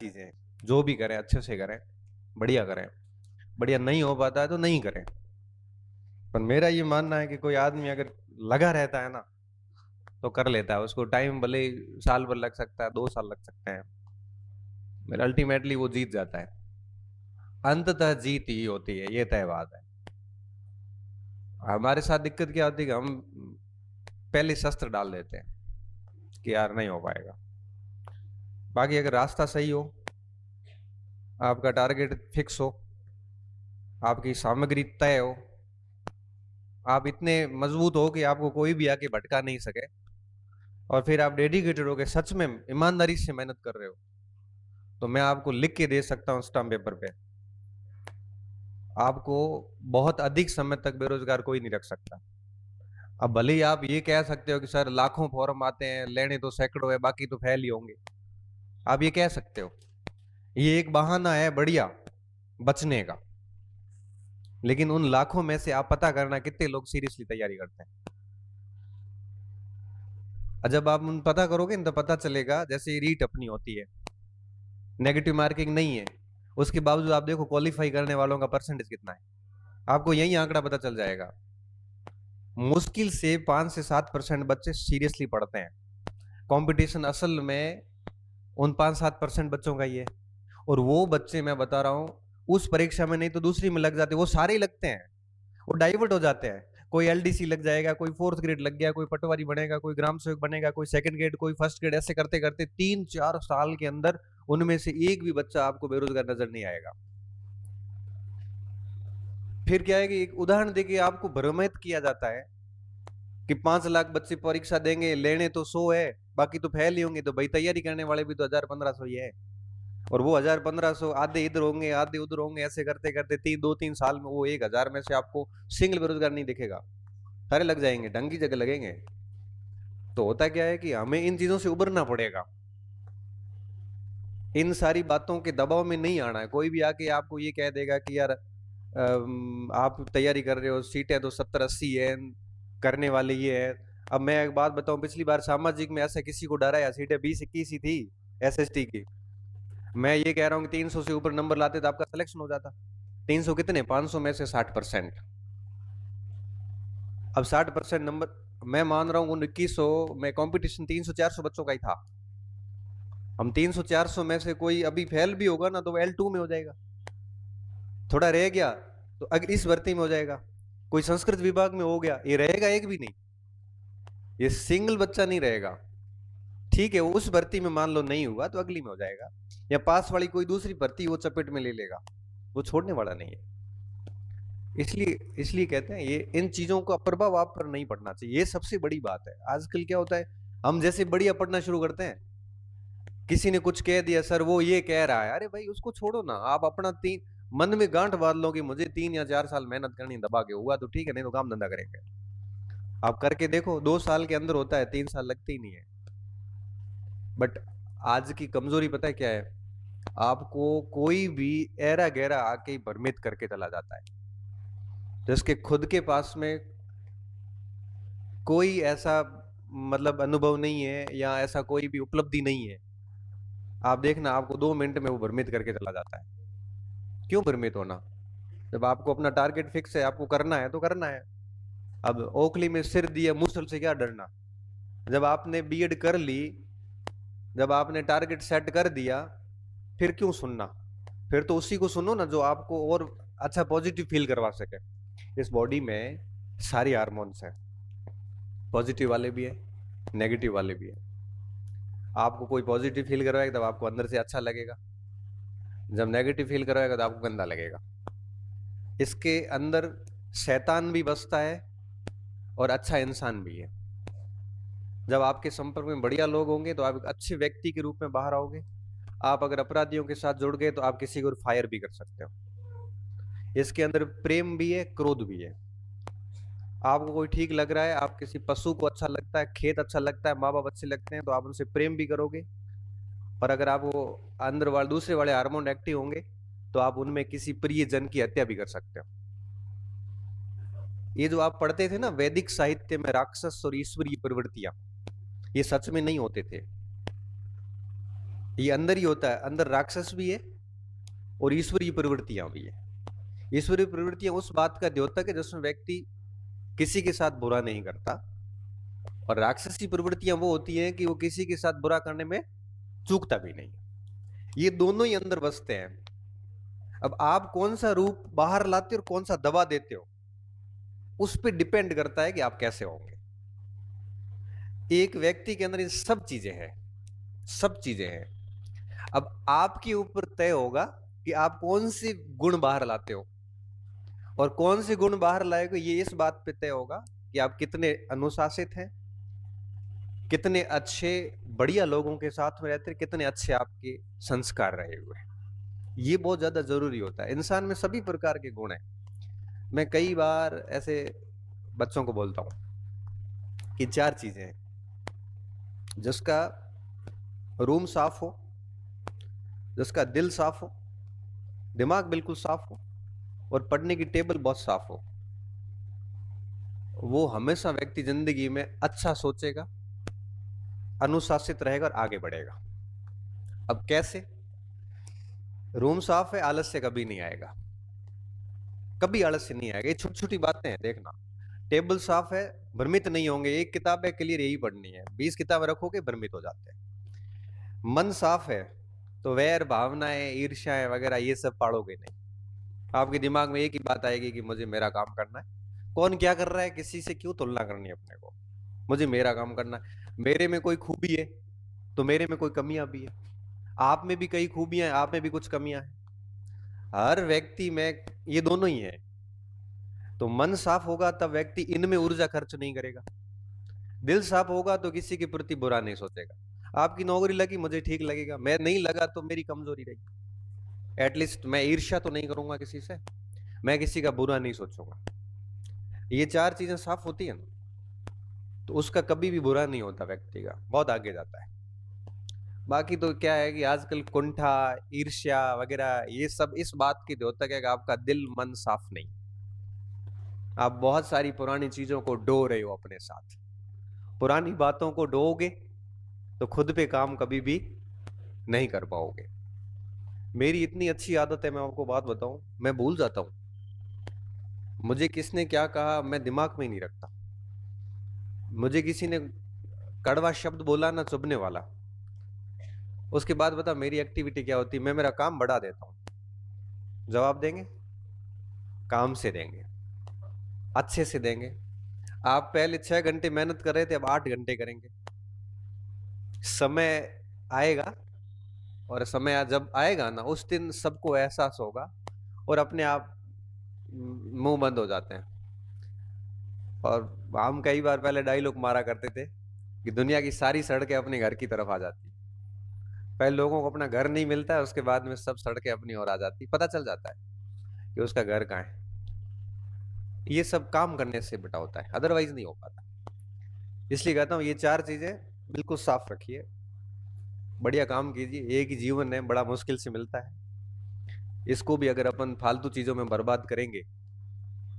चीजें, जो भी करें अच्छे से करें, बढ़िया करें। बढ़िया नहीं हो पाता है तो नहीं करें। पर मेरा ये मानना है कि कोई आदमी अगर लगा रहता है ना तो कर लेता है। उसको टाइम भले ही साल भर लग सकता है, 2 साल लग सकते हैं, मेरा अल्टीमेटली वो जीत जाता है। अंततः जीत ही होती है, ये तय बात है। हमारे साथ दिक्कत क्या होती है कि हम पहले शस्त्र डाल देते हैं कि यार नहीं हो पाएगा। बाकी अगर रास्ता सही हो, आपका टारगेट फिक्स हो, आपकी सामग्री तय हो, आप इतने मजबूत हो कि आपको कोई भी आके भटका नहीं सके, और फिर आप डेडिकेटेड हो के सच में ईमानदारी से मेहनत कर रहे हो, तो मैं आपको लिख के दे सकता हूँ स्टाम्प पेपर पे, आपको बहुत अधिक समय तक बेरोजगार कोई नहीं रख सकता। अब भले ही आप ये कह सकते हो कि सर लाखों फॉर्म आते हैं, लेने तो सैकड़ों है, बाकी तो फैल ही होंगे। आप ये कह सकते हो, ये एक बहाना है बढ़िया बचने का। लेकिन उन लाखों में से आप पता करना कितने लोग सीरियसली तैयारी करते हैं। और जब आप उन पता करोगे ना तो पता चलेगा, जैसे रीट अपनी होती है, नेगेटिव मार्किंग नहीं है, उसके बावजूद आप देखो क्वालिफाई करने वालों का परसेंटेज कितना है, आपको यही आंकड़ा पता चल जाएगा। मुश्किल से 5 से 7% बच्चे सीरियसली पढ़ते हैं। कंपटीशन असल में उन 5-7% बच्चों का ही है। और वो बच्चे मैं बता रहा हूं, उस परीक्षा में नहीं तो दूसरी में लग जाते, वो सारे ही लगते हैं, वो डाइवर्ट हो जाते हैं। कोई एलडीसी लग जाएगा, कोई फोर्थ ग्रेड लग गया, कोई पटवारी बनेगा, कोई ग्राम सेवक बनेगा, कोई सेकंड ग्रेड, कोई फर्स्ट ग्रेड, ऐसे करते करते 3-4 साल के अंदर उनमें से एक भी बच्चा आपको बेरोजगार नजर नहीं आएगा। फिर क्या है कि एक उदाहरण देके आपको भ्रमित किया जाता है कि 5 लाख बच्चे परीक्षा देंगे, लेने तो 100 है, बाकी तो फैल ही होंगे। तो भाई तैयारी करने वाले भी तो 1000-1500 ही है, और वो 1000-1500 आधे इधर होंगे आधे उधर होंगे, ऐसे करते करते 2-3 साल में वो 1000 में से आपको सिंगल बेरोजगार नहीं दिखेगा, सारे लग जाएंगे, ढंग की जगह लगेंगे। तो होता क्या है कि हमें इन चीजों से उबरना पड़ेगा, इन सारी बातों के दबाव में नहीं आना है। कोई भी आके आपको ये कह देगा कि यार आप तैयारी कर रहे हो, सीटें तो 70-80 है, करने वाले ये है। अब मैं एक बात बताऊं, पिछली बार सामाजिक में ऐसा किसी को डरा या, सीटें 20-21 ही थी एसएसटी की। मैं ये कह रहा हूँ कि 300 से ऊपर नंबर लाते तो आपका सिलेक्शन हो जाता। 300 कितने, 500 में से 60%। अब 60% नंबर, मैं मान रहा हूँ 2100 में कंपटीशन 300-400 बच्चों का ही था। हम 300-400 में से कोई अभी फेल भी होगा ना तो L2 में हो जाएगा, थोड़ा रह गया तो अगर इस भर्ती में हो जाएगा, कोई संस्कृत विभाग में हो गया, ये रहेगा एक भी नहीं, ये सिंगल बच्चा नहीं रहेगा। ठीक है, वो उस भर्ती में मान लो नहीं हुआ तो अगली में हो जाएगा, या पास वाली कोई दूसरी भर्ती वो चपेट में ले लेगा, वो छोड़ने वाला नहीं है। इसलिए इसलिए कहते हैं ये, इन चीजों का प्रभाव आप पर नहीं पड़ना चाहिए, ये सबसे बड़ी बात है। आजकल क्या होता है, हम जैसे बढ़िया पढ़ना शुरू करते हैं, किसी ने कुछ कह दिया, सर वो ये कह रहा है, अरे भाई उसको छोड़ो ना, आप अपना तीन मन में गांठ बांध लो कि मुझे 3 या 4 साल मेहनत करनी, दबा के हुआ तो ठीक है, नहीं तो काम धंधा करेंगे। आप करके देखो, 2 साल के अंदर होता है, 3 साल लगते ही नहीं है। बट आज की कमजोरी पता है क्या है, आपको कोई भी ऐरा गहरा आके ही भ्रमित करके चला जाता है, जिसके खुद के पास में कोई ऐसा मतलब अनुभव नहीं है या ऐसा कोई भी उपलब्धि नहीं है। आप देखना, आपको 2 मिनट में वो भ्रमित करके चला जाता है। क्यों भ्रमित होना, जब आपको अपना टारगेट फिक्स है, आपको करना है तो करना है। अब ओखली में सिर दिया मूसल से क्या डरना, जब आपने बीएड कर ली, जब आपने टारगेट सेट कर दिया, फिर क्यों सुनना, फिर तो उसी को सुनो ना जो आपको और अच्छा पॉजिटिव फील करवा सके। इस बॉडी में सारी हार्मोन्स हैं, पॉजिटिव वाले भी है, नेगेटिव वाले भी है। आपको कोई पॉजिटिव फील करवाएगा तब आपको अंदर से अच्छा लगेगा, जब नेगेटिव फील करवाएगा तो आपको गंदा लगेगा। इसके अंदर शैतान भी बसता है और अच्छा इंसान भी है। जब आपके संपर्क में बढ़िया लोग होंगे तो आप एक अच्छे व्यक्ति के रूप में बाहर आओगे। आप अगर अपराधियों के साथ जुड़ गए तो आप किसी को फायर भी कर सकते हो। इसके अंदर प्रेम भी है, क्रोध भी है। आपको कोई ठीक लग रहा है, आप किसी पशु को अच्छा लगता है, खेत अच्छा लगता है, माँ बाप अच्छे लगते हैं, तो आप उनसे प्रेम भी करोगे। और अगर आप वो अंदर वाले दूसरे वाले हार्मोन एक्टिव होंगे तो आप उनमें किसी प्रिय जन की हत्या भी कर सकते हो। ये जो आप पढ़ते थे ना वैदिक साहित्य में, राक्षस और ईश्वरीय प्रवृत्तियां, ये सच में नहीं होते थे। ये अंदर ही होता है, अंदर राक्षस भी है और ईश्वरीय प्रवृत्तियां भी है। ईश्वरीय प्रवृत्तियां उस बात का द्योतक है जिसमें व्यक्ति किसी के साथ बुरा नहीं करता, और राक्षसी प्रवृत्तियां वो होती हैं कि वो किसी के साथ बुरा करने में चूकता भी नहीं। ये दोनों ही अंदर बसते हैं। अब आप कौन सा रूप बाहर लाते हो और कौन सा दबा देते हो, उस पर डिपेंड करता है कि आप कैसे होंगे। एक व्यक्ति के अंदर ये सब चीजें हैं, सब चीजें हैं। अब आपके ऊपर तय होगा कि आप कौन से गुण बाहर लाते हो, और कौन से गुण बाहर लाएगा ये इस बात पे तय होगा कि आप कितने अनुशासित हैं, कितने अच्छे बढ़िया लोगों के साथ में रहते हैं, कितने अच्छे आपके संस्कार रहे हुए हैं। ये बहुत ज्यादा जरूरी होता है। इंसान में सभी प्रकार के गुण हैं। मैं कई बार ऐसे बच्चों को बोलता हूं कि 4 चीजें हैं, जिसका रूम साफ हो, जिसका दिल साफ हो, दिमाग बिल्कुल साफ हो, और पढ़ने की टेबल बहुत साफ हो, वो हमेशा व्यक्ति जिंदगी में अच्छा सोचेगा, अनुशासित रहेगा और आगे बढ़ेगा। अब कैसे? रूम साफ है, आलस्य कभी नहीं आएगा, कभी आलस्य नहीं आएगा। ये छोटी छोटी बातें हैं, देखना। टेबल साफ है, भ्रमित नहीं होंगे। एक किताब है क्लियर, यही पढ़नी है, 20 किताबें रखोगे भ्रमित हो जाते हैं। मन साफ है तो वैर भावनाएं ईर्ष्याएं वगैरह ये सब पाड़ोगे नहीं। आपके दिमाग में एक ही बात आएगी कि मुझे मेरा काम करना है। कौन क्या कर रहा है, किसी से क्यों तुलना करनी है अपने को, मुझे मेरा काम करना है। मेरे में कोई खूबी है तो मेरे में कोई कमियां भी है, आप में भी कई खूबियां हैं, आप में भी कुछ कमियां हैं। हर व्यक्ति में ये दोनों ही है। तो मन साफ होगा तब व्यक्ति इनमें ऊर्जा खर्च नहीं करेगा। दिल साफ होगा तो किसी के प्रति बुरा नहीं सोचेगा। आपकी नौकरी लगी, मुझे ठीक लगेगा, मैं नहीं लगा तो मेरी कमजोरी रही। एटलीस्ट मैं ईर्ष्या तो नहीं करूंगा किसी से, मैं किसी का बुरा नहीं सोचूंगा। ये 4 चीजें साफ होती है ना, तो उसका कभी भी बुरा नहीं होता, व्यक्ति का बहुत आगे जाता है। बाकी तो क्या है कि आजकल कुंठा, ईर्ष्या वगैरह ये सब इस बात की द्योतक है कि आपका दिल मन साफ नहीं। आप बहुत सारी पुरानी चीजों को डो रहे हो अपने साथ। पुरानी बातों को डोओगे तो खुद पे काम कभी भी नहीं कर पाओगे। मेरी इतनी अच्छी आदत है, मैं आपको बात बताऊं, मैं भूल जाता हूं। मुझे किसने क्या कहा मैं दिमाग में ही नहीं रखता। मुझे किसी ने कड़वा शब्द बोला ना, चुभने वाला, उसके बाद बता मेरी एक्टिविटी क्या होती है, मैं मेरा काम बढ़ा देता हूं। जवाब देंगे, काम से देंगे, अच्छे से देंगे। आप पहले 6 घंटे मेहनत कर रहे थे, अब 8 घंटे करेंगे। समय आएगा, और समय जब आएगा ना, उस दिन सबको एहसास होगा और अपने आप मुंह बंद हो जाते हैं। और हम कई बार पहले डायलॉग मारा करते थे कि दुनिया की सारी सड़कें अपने घर की तरफ आ जाती। पहले लोगों को अपना घर नहीं मिलता है, उसके बाद में सब सड़कें अपनी ओर आ जाती, पता चल जाता है कि उसका घर कहाँ है। ये सब काम करने से बेटा होता है, अदरवाइज नहीं हो पाता। इसलिए कहता हूँ ये 4 चीजें बिल्कुल साफ रखिए, बढ़िया काम कीजिए। एक ही जीवन है, बड़ा मुश्किल से मिलता है। इसको भी अगर अपन फालतू चीजों में बर्बाद करेंगे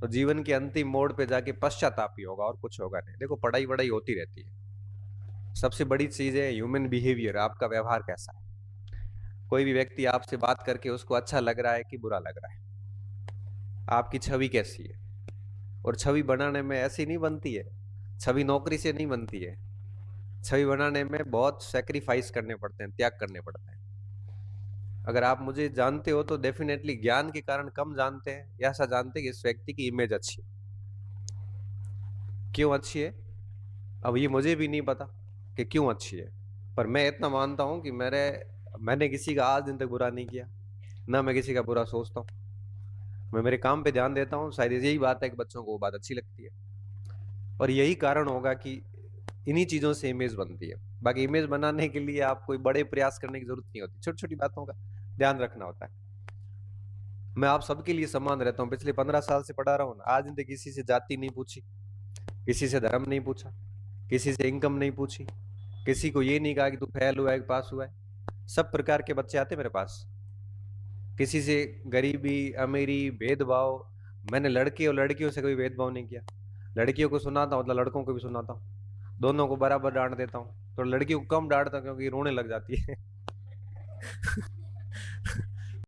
तो जीवन के अंतिम मोड़ पे जाके पश्चाताप ही होगा और कुछ होगा नहीं। देखो पढ़ाई वढ़ाई होती रहती है, सबसे बड़ी चीज है ह्यूमन बिहेवियर, आपका व्यवहार कैसा है। कोई भी व्यक्ति आपसे बात करके उसको अच्छा लग रहा है कि बुरा लग रहा है, आपकी छवि कैसी है। और छवि बनाने में ऐसी नहीं बनती है, छवि नौकरी से नहीं बनती है। छवि बनाने में बहुत सेक्रीफाइस करने पड़ते हैं, त्याग करने पड़ते हैं। अगर आप मुझे जानते हो तो डेफिनेटली ज्ञान के कारण कम जानते हैं, या ऐसा जानते हैं कि इस व्यक्ति की इमेज अच्छी है। क्यों अच्छी है अब ये मुझे भी नहीं पता कि क्यों अच्छी है, पर मैं इतना मानता हूं कि मैंने किसी का आज दिन तक बुरा नहीं किया, ना मैं किसी का बुरा सोचता हूँ। मैं मेरे काम पे ध्यान देता हूँ, शायद यही बात है कि बच्चों को वो बात अच्छी लगती है। और यही कारण होगा कि इन्हीं चीजों से इमेज बनती है। बाकी इमेज बनाने के लिए आप कोई बड़े प्रयास करने की जरूरत नहीं होती, छोटी छोटी बातों का ध्यान रखना होता है। मैं आप सबके लिए समान रहता हूँ, पिछले 15 साल से पढ़ा रहा हूँ ना, आज दिन तक किसी से जाति नहीं पूछी, किसी से धर्म नहीं पूछा, किसी से इनकम नहीं पूछी, किसी को ये नहीं कहा कि तू फेल हुआ है कि पास हुआ है। सब प्रकार के बच्चे आते मेरे पास, किसी से गरीबी अमीरी भेदभाव, मैंने लड़के और लड़कियों से कोई भेदभाव नहीं किया। लड़कियों को सुनाता हूँ मतलब लड़कों को भी सुनाता हूँ, दोनों को बराबर डांट देता हूँ। तो लड़कियों को कम डांटता हूँ क्योंकि रोने लग जाती है